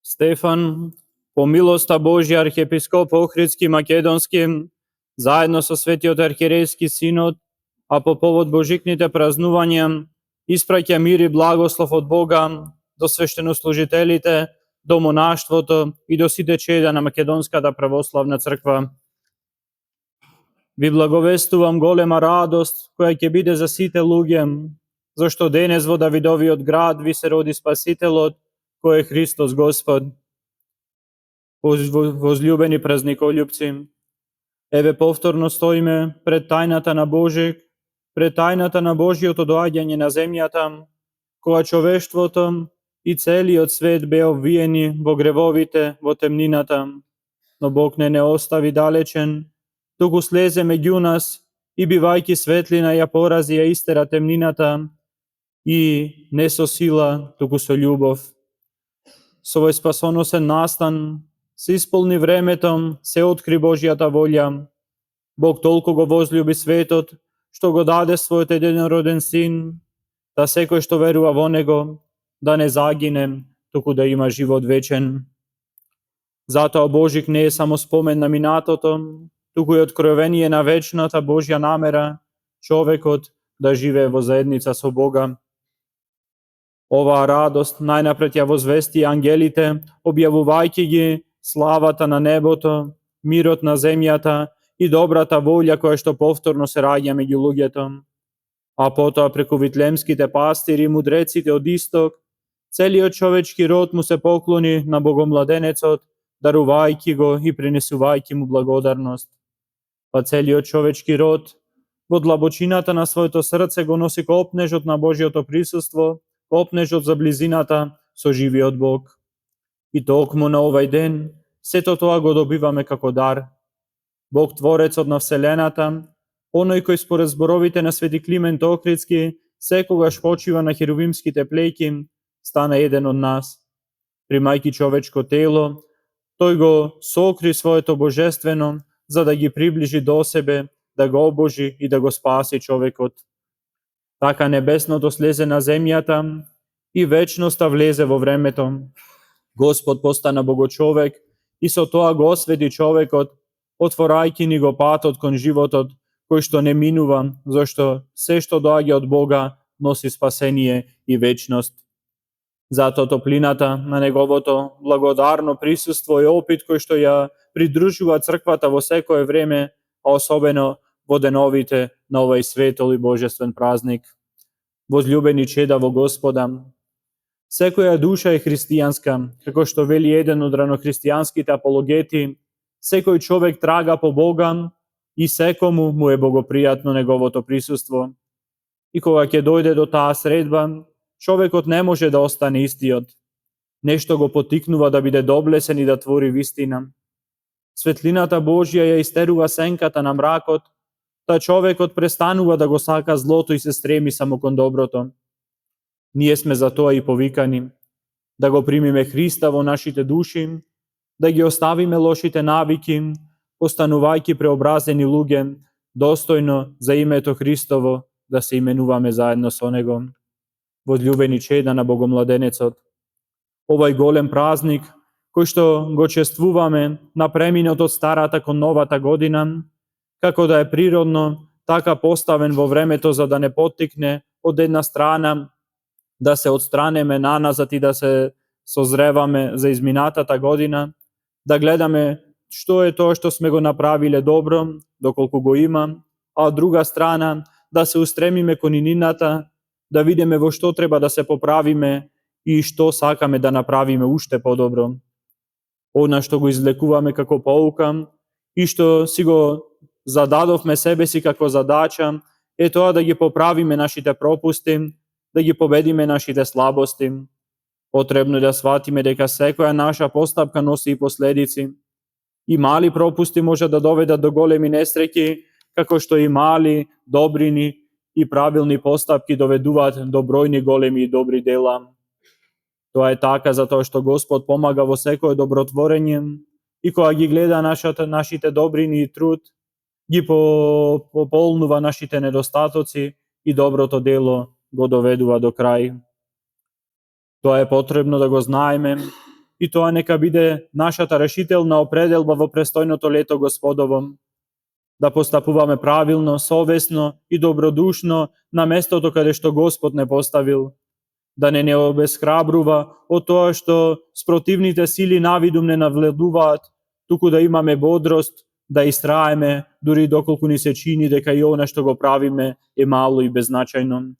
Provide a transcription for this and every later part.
Стефан, по милоста Божја архиепископ Охридски Македонски, заедно со Светиот архиерејски синод, а по повод божикните празнувања, испраќа мир и благослов од Бога до свештенослужителите, до монаштвото и до сите чеда на Македонската православна црква. Ви благовестувам голема радост која ќе биде за сите луѓе, зашто денес во Давидовиот град ви се роди Спасителот, кој е Христос Господ. Возлюбени празникољупци, еве повторно стоиме пред тајната на Божик, пред тајната на Божјото доаѓање на земјата, кога човештвото и целиот свет беа обвиени во гревовите, во темнината. Но Бог не остави далечен, туку слезе меѓу нас и бивајќи светлина ја порази ја истера темнината и не со сила, туку со љубов. Со овој спасоносен настан се исполни времето, се откри Божјата волја. Бог толку го возлюби светот, што го даде својот единороден син, да секој што верува во него, да не загине, туку да има живот вечен. Затоа Божик не е само спомен на минатото, туку и откровение на вечната Божја намера, човекот да живее во заедница со Бога. Оваа радост најнапред ја возвести ангелите, објавувајќи ги славата на небото, мирот на земјата и добрата волја која што повторно се раѓа меѓу луѓето. А потоа преку витлемските пастири и мудреците од исток, целиот човечки род му се поклони на Богомладенецот, дарувајќи го и принесувајќи му благодарност. Па целиот човечки род во длабочината на своето срце го носи копнежот на Божјото присуство, копнежот за близината со живиот Бог. И токму на овај ден, сето тоа го добиваме како дар. Бог, Творецот на Вселената, оној кој според зборовите на Свети Климент Охридски секогаш почива на херувимските плеќи, стана еден од нас. Примајќи човечко тело, тој го сокри своето божествено, за да ги приближи до себе, да го обожи и да го спаси човекот. Така небесното слезе на земјата и вечноста влезе во времето. Господ постана богочовек и со тоа го освети човекот, отворајќи ни го патот кон животот, кој што не минува, зашто се што доаѓа од Бога носи спасение и вечност. Затоа топлината на неговото благодарно присуство и опит кој што ја придружува црквата во секое време, а особено во деновите на овој светол и божествен празник. Возлюбени чеда во Господа, секоја душа е христијанска, како што вели еден од ранохристијанските апологети, секој човек трага по Бога и секому му е богопријатно неговото присуство. И кога ќе дојде до таа средба, човекот не може да остане истиот. Нешто го потикнува да биде доблесен и да твори вистина. Светлината Божја ја истерува сенката на мракот, та човекот престанува да го сака злото и се стреми само кон доброто. Ние сме за тоа и повикани, да го примиме Христа во нашите души, да ги оставиме лошите навики, постанувајќи преобразени луѓе, достојно за името Христово да се именуваме заедно со Него. Возлюбени чеда на Богомладенецот, овај голем празник, кој што го чествуваме на преминот од старата кон новата година, како да е природно, така поставен во времето за да не поттикне од една страна да се отстранеме наназад и да се созреваме за изминатата година, да гледаме што е тоа што сме го направиле добро, доколку го има, а од друга страна да се устремиме кон инината, да видиме во што треба да се поправиме и што сакаме да направиме уште подобро. Она што го излекуваме како поука и што си го зададовме себе си како задача, е тоа да ги поправиме нашите пропусти, да ги победиме нашите слабости. Потребно е да сватиме дека секоја наша постапка носи и последици. И мали пропусти може да доведат до големи несреќи, како што и мали, добрини и правилни постапки доведуваат до бројни големи и добри дела. Тоа е така затоа што Господ помага во секое добротворење и кога ги гледа нашите добрини и труд, ги пополнува нашите недостатоци и доброто дело го доведува до крај. Тоа е потребно да го знаеме и тоа нека биде нашата решителна определба во престојното лето Господово. Да постапуваме правилно, совесно и добродушно на местото каде што Господ не поставил. Да не обесхрабрува од тоа што спротивните сили навидум не навладуваат, туку да имаме бодрост, да истраеме, дури доколку ни се чини дека и она што го правиме е мало и беззначајно.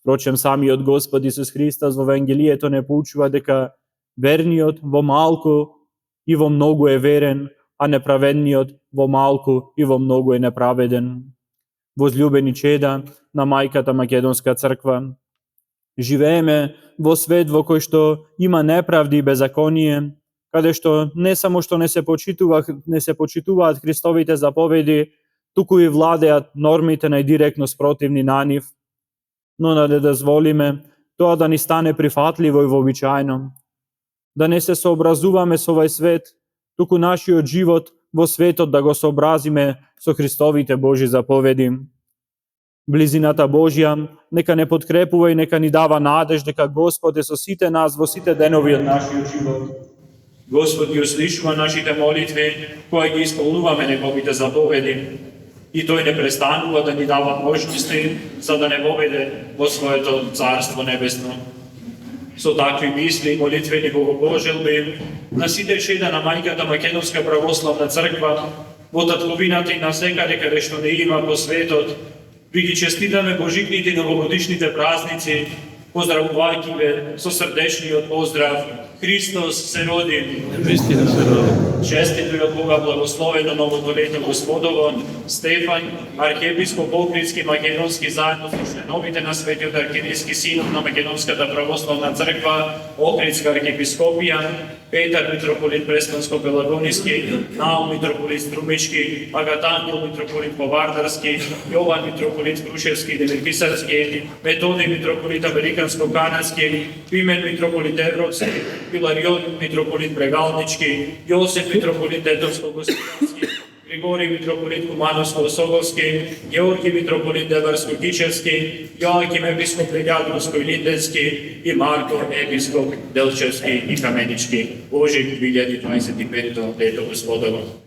Впрочем, самиот Господ Исус Христос во Евангелието не поучува дека верниот во малку и во многу е верен, а неправедниот во малку и во многу е неправеден. Возлюбени чеда на мајката Македонска црква, живееме во свет во кој што има неправди и беззаконие, каде што не само што не се почитуваат Христовите заповеди, туку и владеат нормите најдиректно спротивни на нив, но да не дозволиме тоа да ни стане прифатливо и вообичаено. Да не се сообразуваме со овој свет, туку нашиот живот во светот да го сообразиме со Христовите Божи заповеди. Близината Божја нека не подкрепува и нека ни дава надеж дека Господ е со сите нас во сите денови од нашиот живот. Господ ги услишува нашите молитви, кои ги исполнуваме неговите заповеди, и тој не престанува да ни дава можности за да не воведе во своето царство небесно. Со такви мисли и молитвени богобожелби на сите чеда на мајката Македонска православна црква во татковината и насекаде каде што не има по светот, ви ги честитаме божикните и новогодишните празници, поздравувајќи ве со срдечниот поздрав Христос се роди. Вистина се роди. Честито и од Бога благословено новото лето Господово, Стефан, архиепископ Охридски Македонски, заедно со членовите на Светиот архиерейски синод на Македонската православна црква, Охридска архиепископија, Петар митрополит Преспанско-Пелагониски, Наум митрополит Струмички, Агатангел митрополит Повардарски, Јован митрополит Крушевски и Демирписарски, Методи митрополит Американско-Канадски, Пимен митрополит Европски, Пиларион митрополит Брегалнички, Јосиф митрополит Детовско-Гостилянски, Григорий митрополит Кумановско-Соговски, Георги митрополит Деварско-Кичевски, Јоаким епископ Легјадовско-Илинденски и Марко епископ Делчевски и Каменички. Божик 2025 лето Господово.